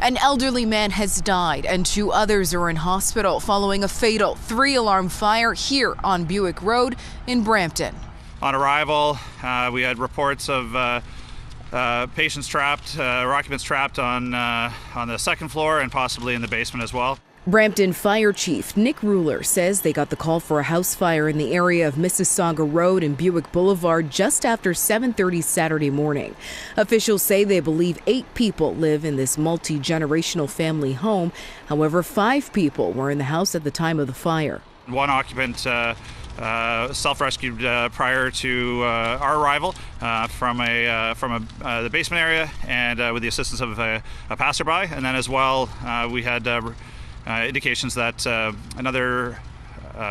An elderly man has died and 2 others are in hospital following a fatal 3-alarm fire here on Buick Road in Brampton. On arrival, we had reports of patients trapped, or occupants trapped on the second floor and possibly in the basement as well. Brampton Fire Chief Nick Ruler says they got the call for a house fire in the area of Mississauga Road and Buick Boulevard just after 7:30 Saturday morning. Officials say they believe 8 people live in this multi-generational family home. However, 5 people were in the house at the time of the fire. One occupant self-rescued prior to our arrival from the basement area, and with the assistance of a passerby. And then as well, we had indications that another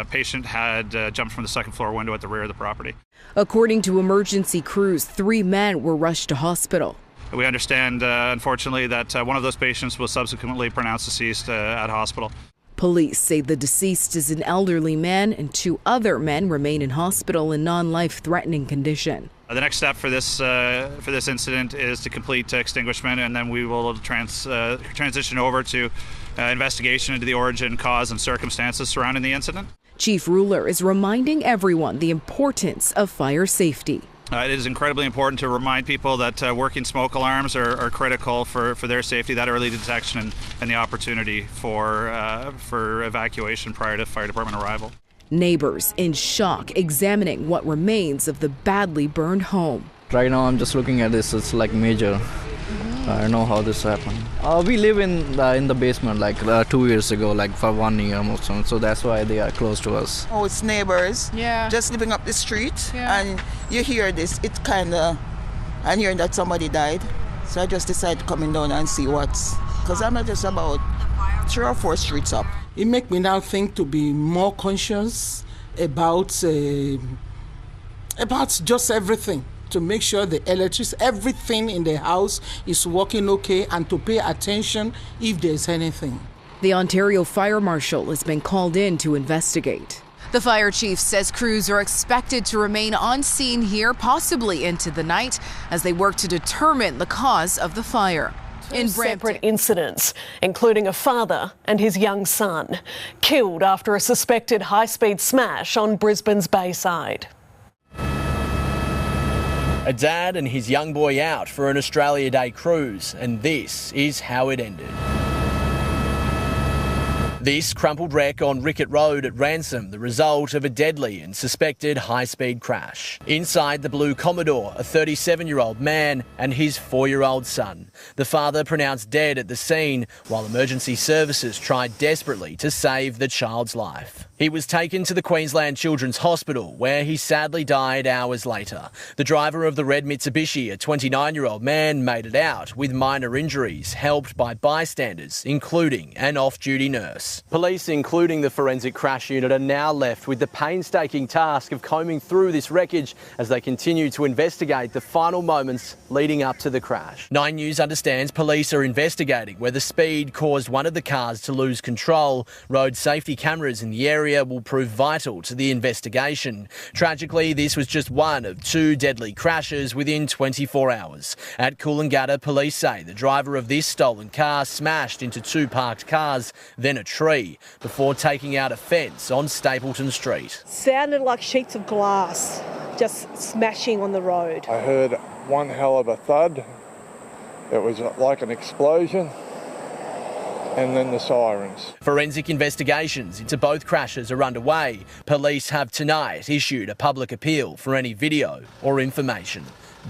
patient had jumped from the second floor window at the rear of the property. According to emergency crews, 3 men were rushed to hospital. We understand, unfortunately, that one of those patients was subsequently pronounced deceased at hospital. Police say the deceased is an elderly man and 2 other men remain in hospital in non-life-threatening condition. The next step for this incident is to complete extinguishment, and then we will transition over to investigation into the origin, cause, and circumstances surrounding the incident. Chief Ruler is reminding everyone the importance of fire safety. It is incredibly important to remind people that working smoke alarms are critical for their safety, that early detection and the opportunity for evacuation prior to fire department arrival. Neighbors in shock examining what remains of the badly burned home. Right now I'm just looking at this, it's like major. I don't know how this happened. We live in the basement like 2 years ago, like for 1 year almost, so that's why they are close to us. Oh, it's neighbors. Yeah. Just living up the street, yeah. And you hear this. It I'm hearing that somebody died, so I just decided to come in down and see because I'm just about 3 or 4 streets up. It makes me now think to be more conscious about just everything, to make sure the electricity, everything in the house is working okay, and to pay attention if there's anything. The Ontario Fire Marshal has been called in to investigate. The fire chief says crews are expected to remain on scene here, possibly into the night, as they work to determine the cause of the fire. In separate incidents, including a father and his young son, killed after a suspected high-speed smash on Brisbane's Bayside. A dad and his young boy out for an Australia Day cruise, and this is how it ended. This crumpled wreck on Rickett Road at Ransom, the result of a deadly and suspected high-speed crash. Inside the blue Commodore, a 37-year-old man and his 4-year-old son. The father pronounced dead at the scene, while emergency services tried desperately to save the child's life. He was taken to the Queensland Children's Hospital, where he sadly died hours later. The driver of the red Mitsubishi, a 29-year-old man, made it out with minor injuries, helped by bystanders, including an off-duty nurse. Police, including the forensic crash unit, are now left with the painstaking task of combing through this wreckage as they continue to investigate the final moments leading up to the crash. 9 News understands police are investigating whether speed caused one of the cars to lose control. Road safety cameras in the area will prove vital to the investigation. Tragically, this was just one of 2 deadly crashes within 24 hours. At Coolangatta, police say the driver of this stolen car smashed into 2 parked cars, then a tree, before taking out a fence on Stapleton Street. Sounded like sheets of glass just smashing on the road. I heard one hell of a thud. It was like an explosion. And then the sirens. Forensic investigations into both crashes are underway. Police have tonight issued a public appeal for any video or information.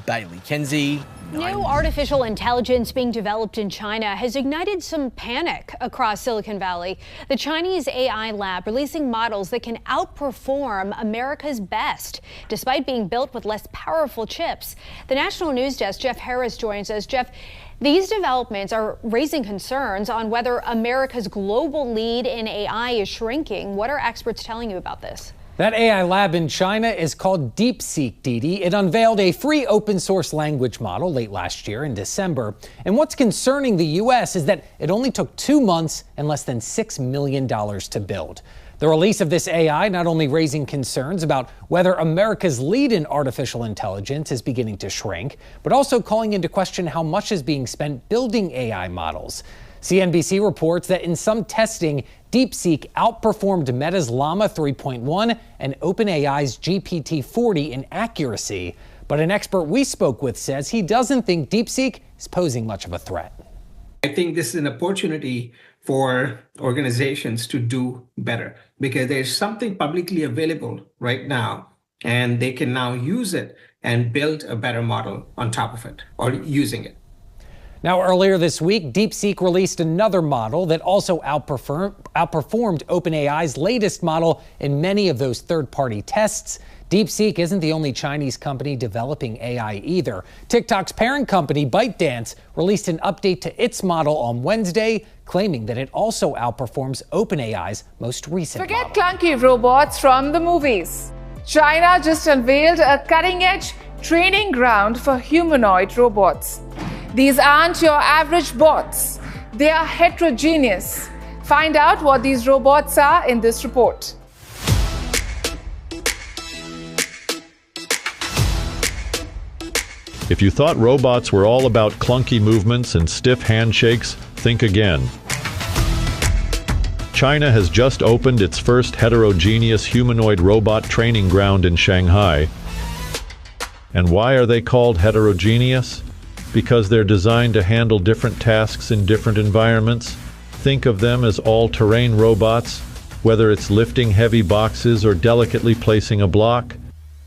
Bailey Kenzie. New artificial intelligence being developed in China has ignited some panic across Silicon Valley. The Chinese AI lab releasing models that can outperform America's best, despite being built with less powerful chips. The National News Desk, Jeff Harris, joins us. Jeff, these developments are raising concerns on whether America's global lead in AI is shrinking. What are experts telling you about this? That AI lab in China is called DeepSeek, Didi. It unveiled a free open source language model late last year in December. And what's concerning the U.S. is that it only took 2 months and less than $6 million to build. The release of this AI not only raising concerns about whether America's lead in artificial intelligence is beginning to shrink, but also calling into question how much is being spent building AI models. CNBC reports that in some testing, DeepSeek outperformed Meta's Llama 3.1 and OpenAI's GPT-40 in accuracy. But an expert we spoke with says he doesn't think DeepSeek is posing much of a threat. I think this is an opportunity for organizations to do better because there's something publicly available right now and they can now use it and build a better model on top of it or using it. Now, earlier this week, DeepSeek released another model that also outperformed OpenAI's latest model in many of those third-party tests. DeepSeek isn't the only Chinese company developing AI either. TikTok's parent company, ByteDance, released an update to its model on Wednesday, claiming that it also outperforms OpenAI's most recent Forget model. clunky robots from the movies. China just unveiled a cutting-edge training ground for humanoid robots. These aren't your average bots. They are heterogeneous. Find out what these robots are in this report. If you thought robots were all about clunky movements and stiff handshakes, think again. China has just opened its first heterogeneous humanoid robot training ground in Shanghai. And why are they called heterogeneous? Because they're designed to handle different tasks in different environments. Think of them as all-terrain robots, whether it's lifting heavy boxes or delicately placing a block.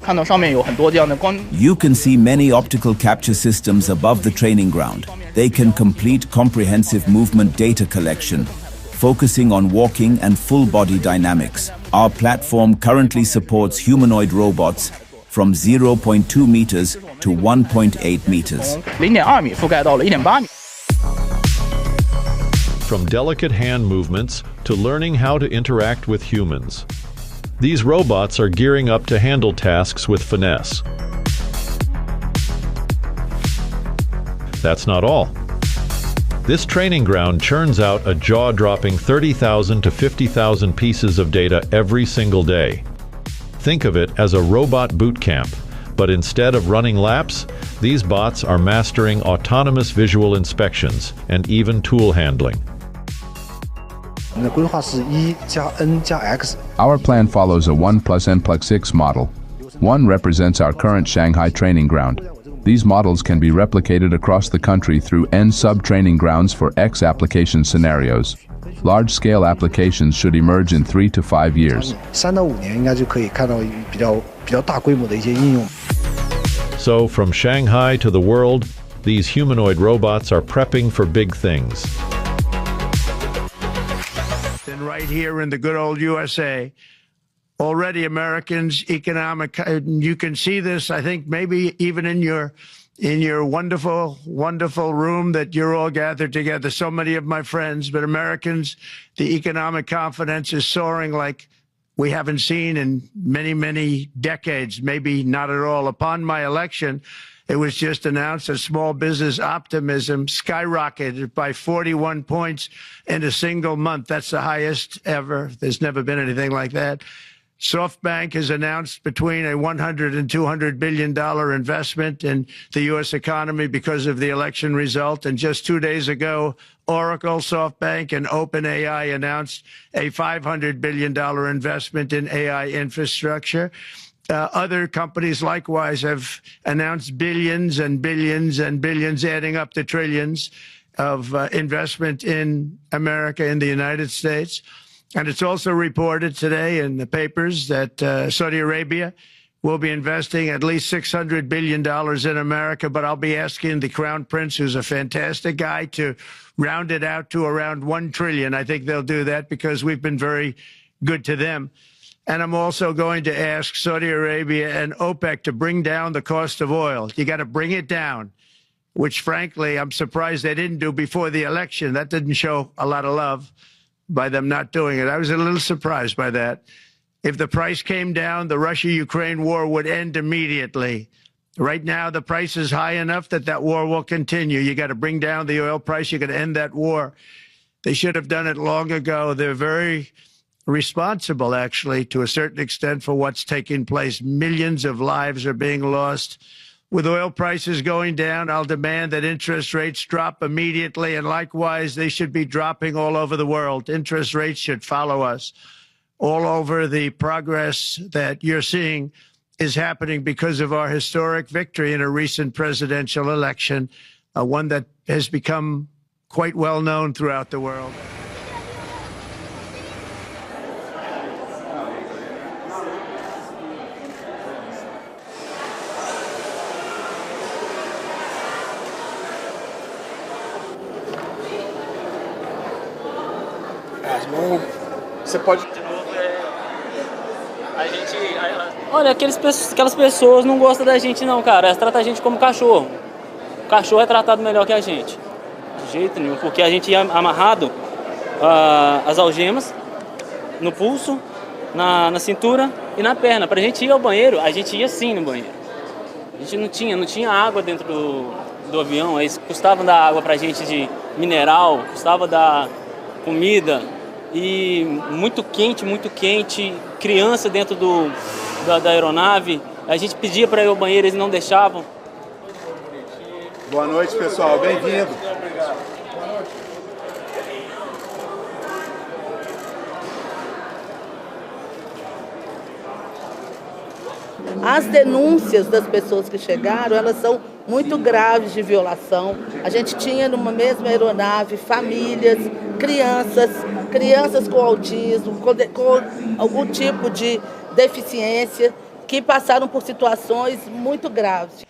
You can see many optical capture systems above the training ground. They can complete comprehensive movement data collection, focusing on walking and full body dynamics. Our platform currently supports humanoid robots from 0.2 meters to 1.8 meters. From delicate hand movements to learning how to interact with humans. These robots are gearing up to handle tasks with finesse. That's not all. This training ground churns out a jaw-dropping 30,000 to 50,000 pieces of data every single day. Think of it as a robot boot camp, but instead of running laps, these bots are mastering autonomous visual inspections and even tool handling. Our plan follows a 1 + N + 6 model. 1 represents our current Shanghai training ground. These models can be replicated across the country through N sub-training grounds for X application scenarios. Large-scale applications should emerge in 3 to 5 years. So, from Shanghai to the world, these humanoid robots are prepping for big things. And right here in the good old USA, already Americans economic, you can see this, I think, maybe even in your wonderful, wonderful room that you're all gathered together. So many of my friends, but Americans, the economic confidence is soaring like we haven't seen in many, many decades, maybe not at all. Upon my election, it was just announced that small business optimism skyrocketed by 41 points in a single month. That's the highest ever. There's never been anything like that. SoftBank has announced between a $100 and $200 billion investment in the U.S. economy because of the election result. And just 2 days ago, Oracle, SoftBank, and OpenAI announced a $500 billion investment in AI infrastructure. Other companies likewise have announced billions and billions and billions, adding up to trillions of investment in America, in the United States. And it's also reported today in the papers that Saudi Arabia will be investing at least $600 billion in America. But I'll be asking the Crown Prince, who's a fantastic guy, to round it out to around $1 trillion. I think they'll do that because we've been very good to them. And I'm also going to ask Saudi Arabia and OPEC to bring down the cost of oil. You got to bring it down, which, frankly, I'm surprised they didn't do before the election. That didn't show a lot of love by them not doing it. I was a little surprised by that. If the price came down, the Russia-Ukraine war would end immediately. Right now, the price is high enough that war will continue. You got to bring down the oil price. You got to end that war. They should have done it long ago. They're very responsible, actually, to a certain extent for what's taking place. Millions of lives are being lost. With oil prices going down, I'll demand that interest rates drop immediately, and likewise, they should be dropping all over the world. Interest rates should follow us. All over, the progress that you're seeing is happening because of our historic victory in a recent presidential election, one that has become quite well known throughout the world. Você pode. Olha, aquelas pessoas não gostam da gente não, cara. Elas tratam a gente como cachorro. O cachorro é tratado melhor que a gente. De jeito nenhum, porque a gente ia amarrado as algemas no pulso, na cintura e na perna. Pra gente ir ao banheiro, a gente ia assim no banheiro. A gente não tinha água dentro do avião. Eles custavam dar água pra gente de mineral, custava dar comida. E muito quente, criança dentro da aeronave. A gente pedia para ir ao banheiro, eles não deixavam. Boa noite, pessoal. Bem-vindo. As denúncias das pessoas que chegaram, elas são muito graves de violação. A gente tinha numa mesma aeronave famílias, crianças com autismo, com algum tipo de deficiência, que passaram por situações muito graves.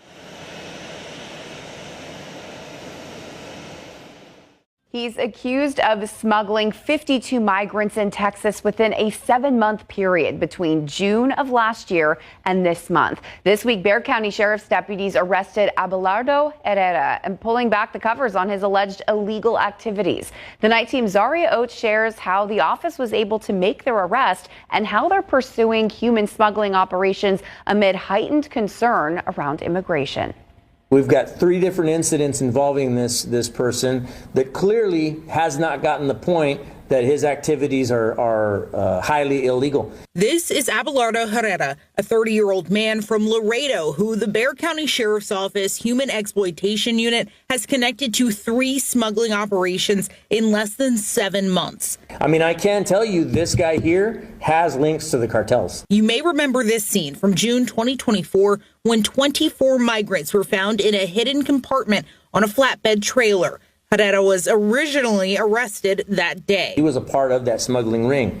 He's accused of smuggling 52 migrants in Texas within a 7-month period between June of last year and this month. This week, Bexar County Sheriff's deputies arrested Abelardo Herrera and pulling back the covers on his alleged illegal activities. The night team Zaria Oates shares how the office was able to make their arrest and how they're pursuing human smuggling operations amid heightened concern around immigration. We've got 3 different incidents involving this person that clearly has not gotten the point that his activities are highly illegal. This is Abelardo Herrera, a 30-year-old man from Laredo who the Bexar County Sheriff's Office Human Exploitation Unit has connected to 3 smuggling operations in less than 7 months. I mean, I can tell you this guy here has links to the cartels. You may remember this scene from June 2024 when 24 migrants were found in a hidden compartment on a flatbed trailer. Herrera was originally arrested that day. He was a part of that smuggling ring.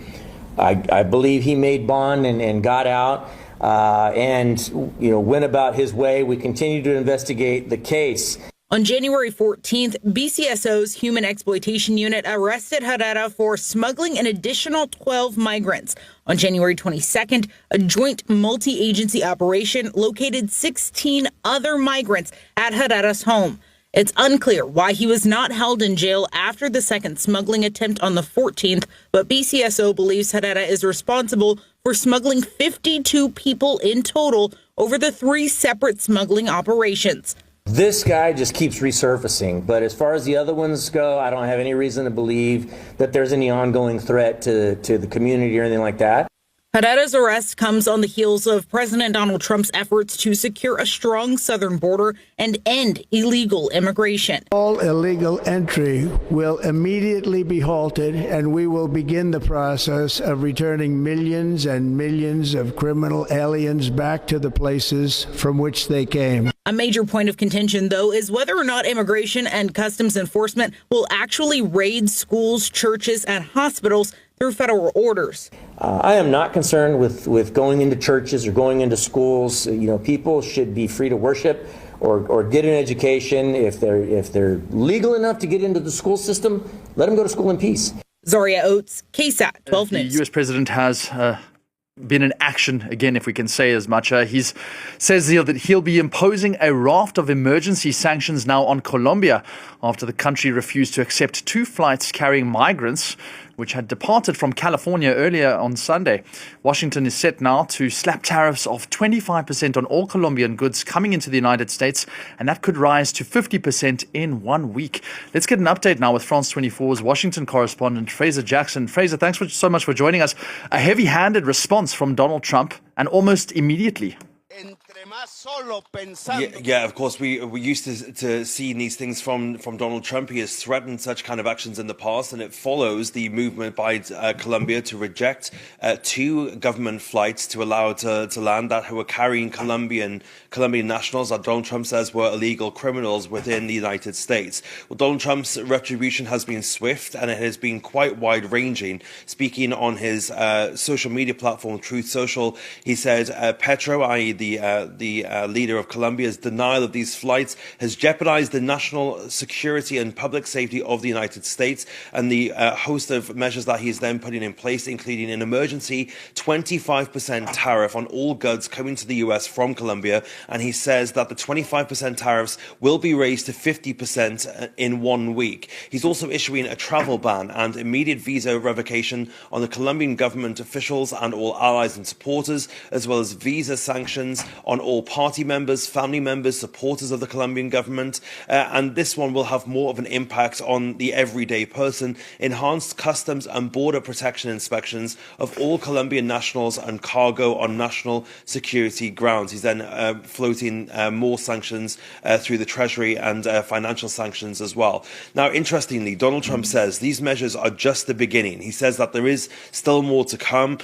I believe he made bond and got out and went about his way. We continue to investigate the case. On January 14th, BCSO's Human Exploitation Unit arrested Herrera for smuggling an additional 12 migrants. On January 22nd, a joint multi-agency operation located 16 other migrants at Herrera's home. It's unclear why he was not held in jail after the second smuggling attempt on the 14th, but BCSO believes Herrera is responsible for smuggling 52 people in total over the 3 separate smuggling operations. This guy just keeps resurfacing, but as far as the other ones go, I don't have any reason to believe that there's any ongoing threat to the community or anything like that. Herrera's arrest comes on the heels of President Donald Trump's efforts to secure a strong southern border and end illegal immigration. All illegal entry will immediately be halted, and we will begin the process of returning millions and millions of criminal aliens back to the places from which they came. A major point of contention, though, is whether or not Immigration and Customs Enforcement will actually raid schools, churches, and hospitals through federal orders. I am not concerned with going into churches or going into schools. People should be free to worship or get an education. If they're legal enough to get into the school system, let them go to school in peace. Zaria Oates, KSAT 12 News. The U.S. president has been in action again, if we can say as much. He says that he'll be imposing a raft of emergency sanctions now on Colombia after the country refused to accept 2 flights carrying migrants which had departed from California earlier on Sunday. Washington is set now to slap tariffs of 25% on all Colombian goods coming into the United States, and that could rise to 50% in 1 week. Let's get an update now with France 24's Washington correspondent Fraser Jackson. Fraser, thanks so much for joining us. A heavy-handed response from Donald Trump, and almost immediately. Yeah, of course, we're used to seeing these things from Donald Trump. He has threatened such kind of actions in the past, and it follows the movement by Colombia to reject 2 government flights to allow to land that who were carrying Colombian nationals that Donald Trump says were illegal criminals within the United States. Well, Donald Trump's retribution has been swift, and it has been quite wide-ranging. Speaking on his social media platform, Truth Social, he said Petro, i.e. the leader of Colombia's denial of these flights has jeopardized the national security and public safety of the United States, and the host of measures that he's then putting in place, including an emergency 25% tariff on all goods coming to the US from Colombia. And he says that the 25% tariffs will be raised to 50% in 1 week. He's also issuing a travel ban and immediate visa revocation on the Colombian government officials and all allies and supporters, as well as visa sanctions on all party members, family members, supporters of the Colombian government. And this one will have more of an impact on the everyday person. Enhanced customs and border protection inspections of all Colombian nationals and cargo on national security grounds. He's then floating more sanctions through the Treasury and financial sanctions as well. Now, interestingly, Donald Trump says these measures are just the beginning. He says that there is still more to come.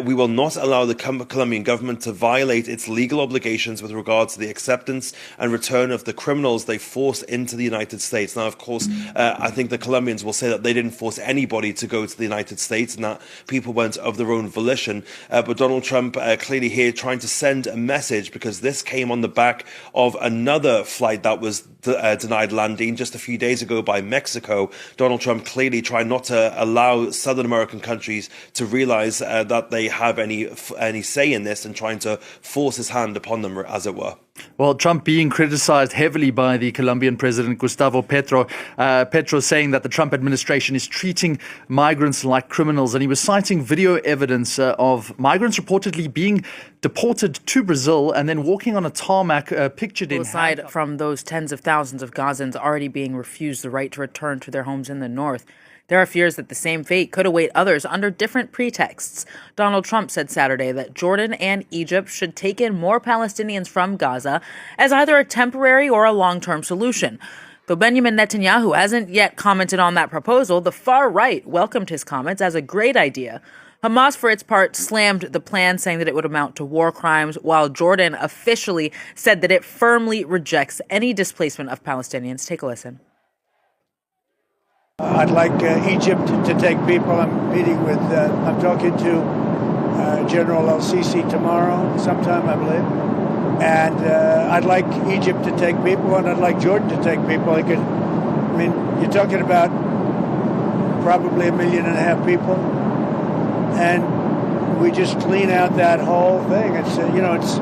We will not allow the Colombian government to violate its legal obligations with regard to the acceptance and return of the criminals they force into the United States. Now, of course, I think the Colombians will say that they didn't force anybody to go to the United States and that people went of their own volition. But Donald Trump clearly here trying to send a message, because this came on the back of another flight that was denied landing just a few days ago by Mexico. Donald Trump clearly trying not to allow Southern American countries to realize that they have any say in this, and trying to force his hand upon them, as it were. Well, Trump being criticized heavily by the Colombian president, Gustavo Petro. Petro saying that the Trump administration is treating migrants like criminals. And he was citing video evidence of migrants reportedly being deported to Brazil and then walking on a tarmac pictured in... Aside from those tens of thousands of Gazans already being refused the right to return to their homes in the north, there are fears that the same fate could await others under different pretexts. Donald Trump said Saturday that Jordan and Egypt should take in more Palestinians from Gaza as either a temporary or a long-term solution. Though Benjamin Netanyahu hasn't yet commented on that proposal, the far right welcomed his comments as a great idea. Hamas, for its part, slammed the plan, saying that it would amount to war crimes, while Jordan officially said that it firmly rejects any displacement of Palestinians. Take a listen. I'd like Egypt to take people. I'm talking to General El-Sisi tomorrow, sometime, I believe. And I'd like Egypt to take people, and I'd like Jordan to take people. You're talking about probably 1.5 million people, and we just clean out that whole thing. It's it's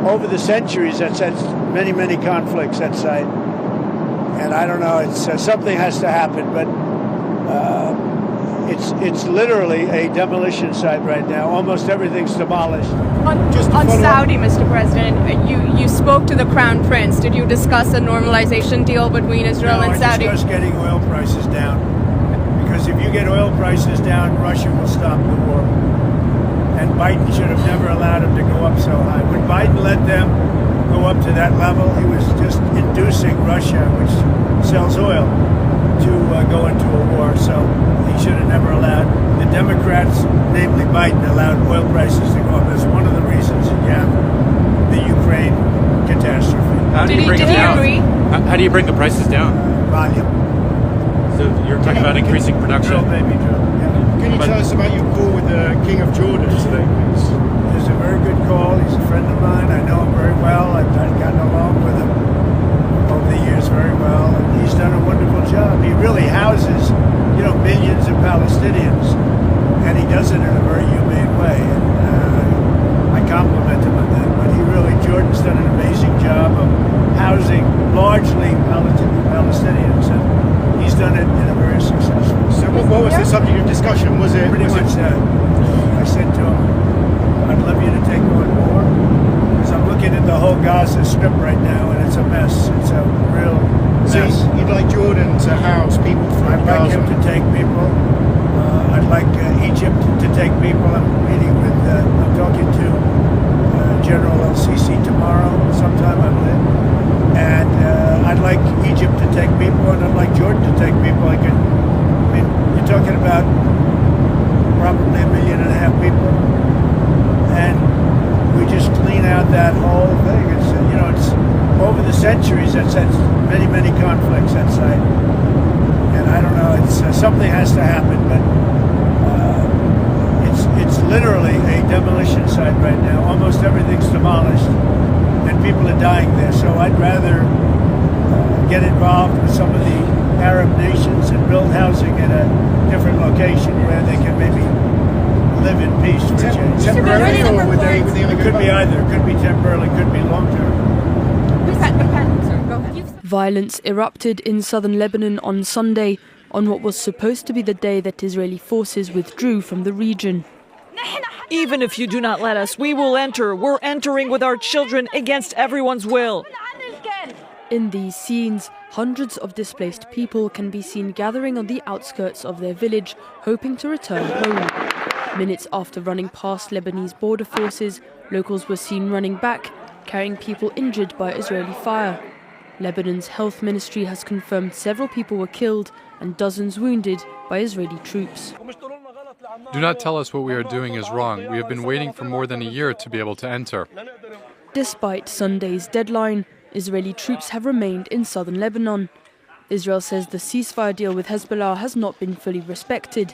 over the centuries that's many, many conflicts at site. And I don't know, it's something has to happen, but it's literally a demolition site right now. Almost everything's demolished. On Saudi, Mr. President, you spoke to the Crown Prince. Did you discuss a normalization deal between Israel and Saudi? I discussed getting oil prices down, because if you get oil prices down, Russia will stop the war. And Biden should have never allowed him to go up so high. When Biden let them go up to that level, he was just inducing Russia, which sells oil, to go into a war. So he should have never allowed. The Democrats, namely Biden, allowed oil prices to go up. That's one of the reasons you have the Ukraine catastrophe. How do you bring the prices down? Volume. So you're talking about increasing production. Drill, baby, drill. Yeah. Can you tell us about your call with the King of Jordan today, please? It was a very good call. He's a friend of mine. I know him very well. I've gotten along with him over the years very well. And he's done a wonderful job. He really houses, millions of Palestinians. And he does it in a very humane way. And I compliment him on that. But Jordan's done an amazing job of housing largely Palestinians. And he's done it in a very successful way. What was the subject of discussion? Was it Pretty much that. I said to him, I'd love you to take on more. Because I'm looking at the whole Gaza Strip right now, and it's a mess. It's a real mess. So you'd like Jordan to house people from I'd like Gaza? him to take people. I'd like Egypt to take people. I'm talking to General El-Sisi tomorrow, sometime I believe. And I'd like Egypt to take people, and I'd like Jordan to take people. You're talking about probably 1.5 million people, and we just clean out that whole thing. It's over the centuries that's had many conflicts that site, and I don't know. It's something has to happen, but it's literally a demolition site right now. Almost everything's demolished, and people are dying there. So I'd rather get involved with some of the Arab nations and build housing in a different location where they can maybe live in peace for a change. Temporarily, or would they It could be either. It could be temporarily, could be long term. Violence erupted in southern Lebanon on Sunday, on what was supposed to be the day that Israeli forces withdrew from the region. Even if you do not let us, we will enter. We're entering with our children against everyone's will. In these scenes, hundreds of displaced people can be seen gathering on the outskirts of their village, hoping to return home. Minutes after running past Lebanese border forces, locals were seen running back, carrying people injured by Israeli fire. Lebanon's health ministry has confirmed several people were killed and dozens wounded by Israeli troops. Do not tell us what we are doing is wrong. We have been waiting for more than a year to be able to enter. Despite Sunday's deadline, Israeli troops have remained in southern Lebanon. Israel says the ceasefire deal with Hezbollah has not been fully respected.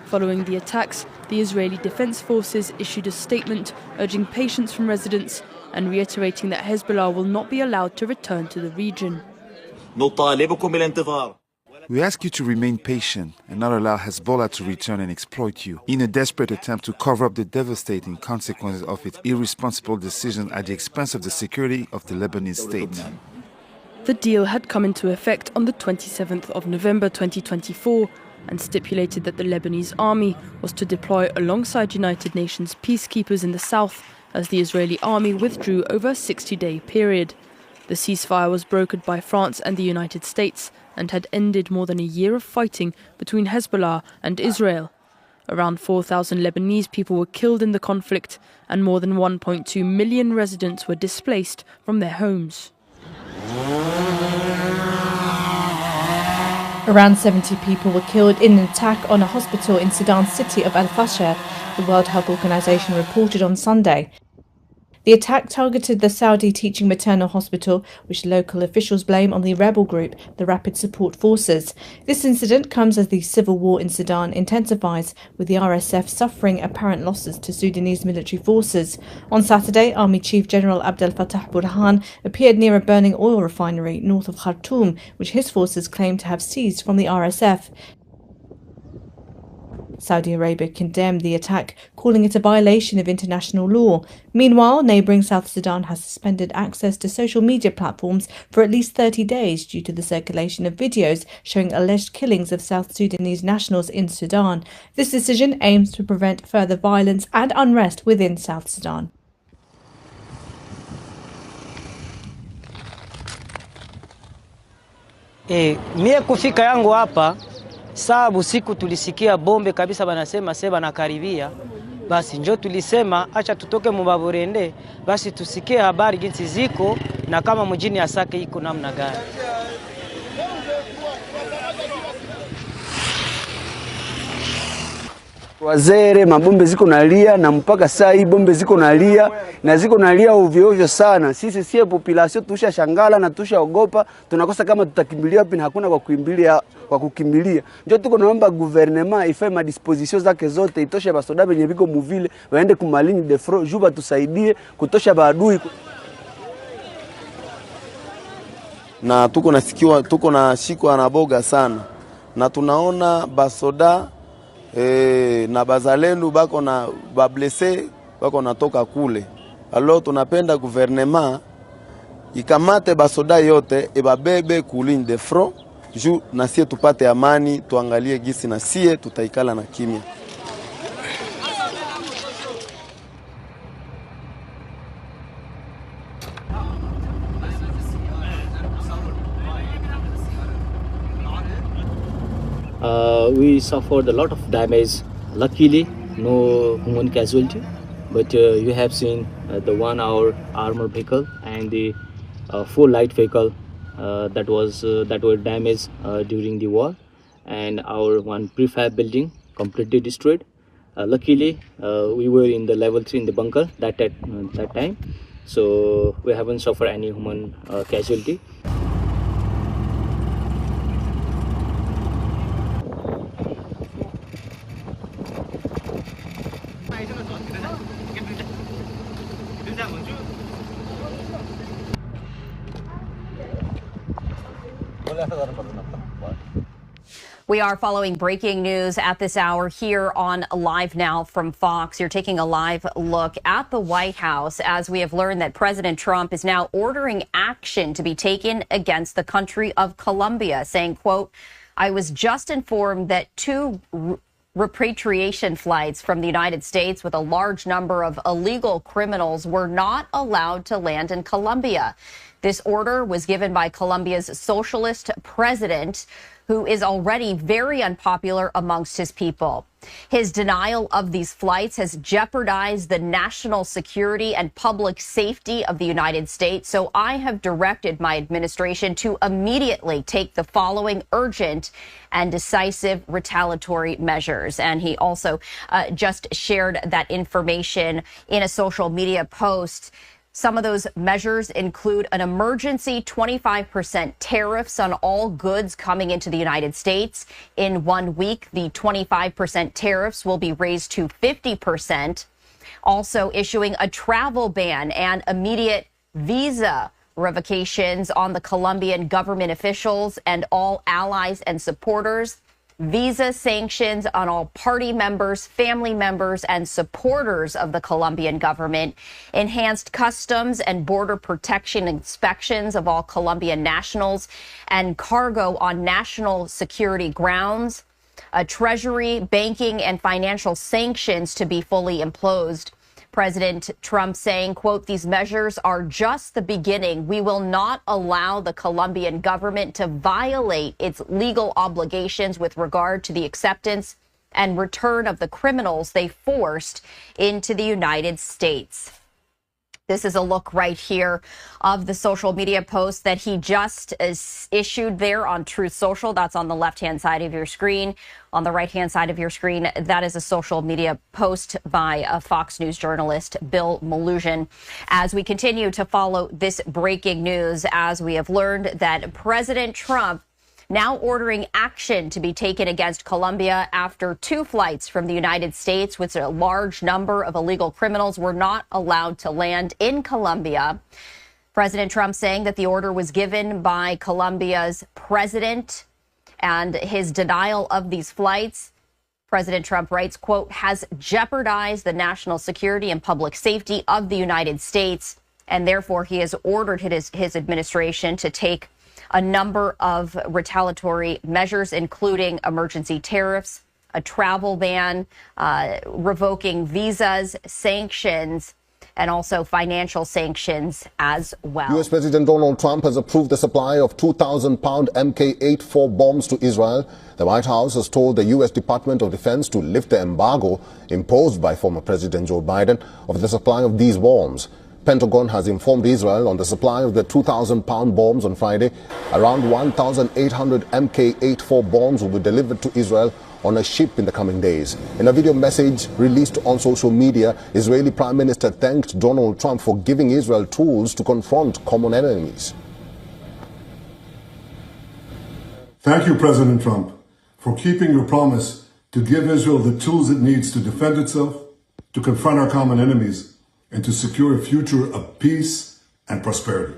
Following the attacks, the Israeli Defense Forces issued a statement urging patience from residents and reiterating that Hezbollah will not be allowed to return to the region. We ask you to remain patient and not allow Hezbollah to return and exploit you in a desperate attempt to cover up the devastating consequences of its irresponsible decision at the expense of the security of the Lebanese state. The deal had come into effect on the 27th of November 2024 and stipulated that the Lebanese army was to deploy alongside United Nations peacekeepers in the south as the Israeli army withdrew over a 60-day period. The ceasefire was brokered by France and the United States and had ended more than a year of fighting between Hezbollah and Israel. Around 4,000 Lebanese people were killed in the conflict and more than 1.2 million residents were displaced from their homes. Around 70 people were killed in an attack on a hospital in Sudan's city of Al-Fasher, the World Health Organization reported on Sunday. The attack targeted the Saudi teaching maternal hospital, which local officials blame on the rebel group, the Rapid Support Forces. This incident comes as the civil war in Sudan intensifies, with the RSF suffering apparent losses to Sudanese military forces. On Saturday, Army Chief General Abdel Fattah Burhan appeared near a burning oil refinery north of Khartoum, which his forces claim to have seized from the RSF. Saudi Arabia condemned the attack, calling it a violation of international law. Meanwhile, neighbouring South Sudan has suspended access to social media platforms for at least 30 days due to the circulation of videos showing alleged killings of South Sudanese nationals in Sudan. This decision aims to prevent further violence and unrest within South Sudan. Mie kufika yangu hapa sababu siku tulisikia bombe kabisa banasema seba na karibia, basi njo tulisema acha tutoke Mubaburende basi tusikie habari jinsi ziko na kama mjini ya Sake iko namna gani. Wazere mabombe ziko nalia na mpaka saa hii bombe ziko nalia ovyo ovyo sana. Sisi population tusha shangala na tusha ogopa, tunakosa kama tutakimbilia wapi na hakuna kwa kukimbilia. Ndio tuko naomba gouvernement ifae ma disposition zake zote, itoshe basoda benye biko muvile waende kumalini de front juba tusaidie kutosha baadui. Na tuko na shiko na boga sana. Na tunaona basoda na bazalendo bako na bablese bako natoka kule. Alors tunapenda gouvernement ikamate basoda yote ebabebe ku ligne de front juu na sie tupate amani, tuangalie gisi na sie tutaikala na kimya. We suffered a lot of damage. Luckily, no human casualty. But you have seen the 1-hour armor vehicle and the 4 light vehicle that were damaged during the war, and our one prefab building completely destroyed. Luckily, we were in the level 3 in the bunker that time, so we haven't suffered any human casualty. We are following breaking news at this hour here on Live Now from Fox. You're taking a live look at the White House as we have learned that President Trump is now ordering action to be taken against the country of Colombia, saying, quote, "I was just informed that 2 repatriation flights from the United States with a large number of illegal criminals were not allowed to land in Colombia. This order was given by Colombia's socialist president, who is already very unpopular amongst his people. His denial of these flights has jeopardized the national security and public safety of the United States. So I have directed my administration to immediately take the following urgent and decisive retaliatory measures." And he also just shared that information in a social media post. Some of those measures include an emergency 25% tariffs on all goods coming into the United States. In 1 week, the 25% tariffs will be raised to 50%. Also issuing a travel ban and immediate visa revocations on the Colombian government officials and all allies and supporters. Visa sanctions on all party members, family members, and supporters of the Colombian government, enhanced customs and border protection inspections of all Colombian nationals, and cargo on national security grounds, treasury, banking, and financial sanctions to be fully imposed. President Trump saying, quote, "These measures are just the beginning. We will not allow the Colombian government to violate its legal obligations with regard to the acceptance and return of the criminals they forced into the United States." This is a look right here of the social media post that he just issued there on Truth Social. That's on the left-hand side of your screen. On the right-hand side of your screen, that is a social media post by a Fox News journalist, Bill Melugin. As we continue to follow this breaking news, as we have learned that President Trump now ordering action to be taken against Colombia after 2 flights from the United States with a large number of illegal criminals were not allowed to land in Colombia. President Trump saying that the order was given by Colombia's president, and his denial of these flights, President Trump writes, quote, "has jeopardized the national security and public safety of the United States, and therefore he has ordered his administration to take a number of retaliatory measures, including emergency tariffs, a travel ban, revoking visas, sanctions, and also financial sanctions as well." U.S. President Donald Trump has approved the supply of 2,000-pound MK-84 bombs to Israel. The White House has told the U.S. Department of Defense to lift the embargo imposed by former President Joe Biden of the supply of these bombs. Pentagon has informed Israel on the supply of the 2,000-pound bombs on Friday. Around 1,800 MK-84 bombs will be delivered to Israel on a ship in the coming days. In a video message released on social media, Israeli Prime Minister thanked Donald Trump for giving Israel tools to confront common enemies. Thank you, President Trump, for keeping your promise to give Israel the tools it needs to defend itself, to confront our common enemies, and to secure a future of peace and prosperity.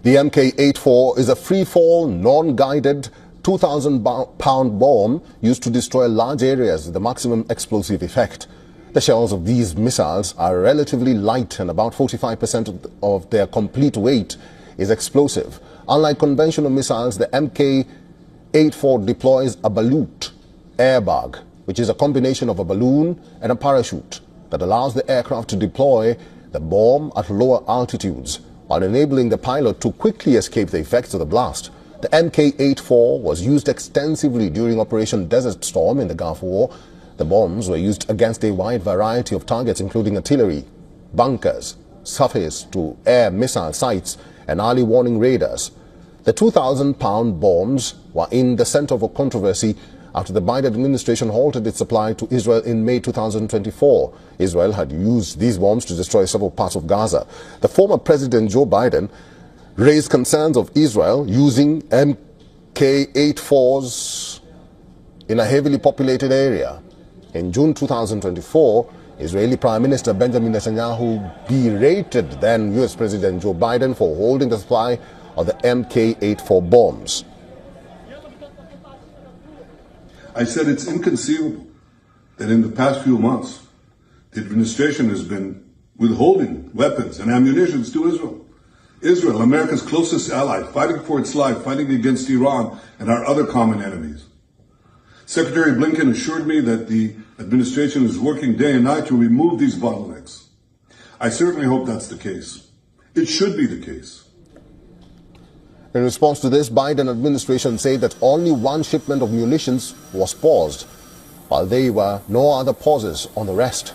The MK-84 is a free-fall, non-guided 2,000-pound bomb used to destroy large areas with the maximum explosive effect. The shells of these missiles are relatively light and about 45% of their complete weight is explosive. Unlike conventional missiles, the Mk-84 deploys a balut airbag, which is a combination of a balloon and a parachute that allows the aircraft to deploy the bomb at lower altitudes, while enabling the pilot to quickly escape the effects of the blast. The Mk-84 was used extensively during Operation Desert Storm in the Gulf War. The bombs were used against a wide variety of targets, including artillery, bunkers, surface-to-air missile sites, and early warning radars. The 2,000-pound bombs were in the center of a controversy after the Biden administration halted its supply to Israel in May 2024. Israel had used these bombs to destroy several parts of Gaza. The former President Joe Biden raised concerns of Israel using Mk-84s in a heavily populated area. In June 2024, Israeli Prime Minister Benjamin Netanyahu berated then U.S. President Joe Biden for holding the supply of the Mk-84 bombs. I said it's inconceivable that in the past few months, the administration has been withholding weapons and ammunition to Israel. Israel, America's closest ally, fighting for its life, fighting against Iran and our other common enemies. Secretary Blinken assured me that the administration is working day and night to remove these bottlenecks. I certainly hope that's the case. It should be the case. In response to this, Biden administration said that only one shipment of munitions was paused, while there were no other pauses on the rest.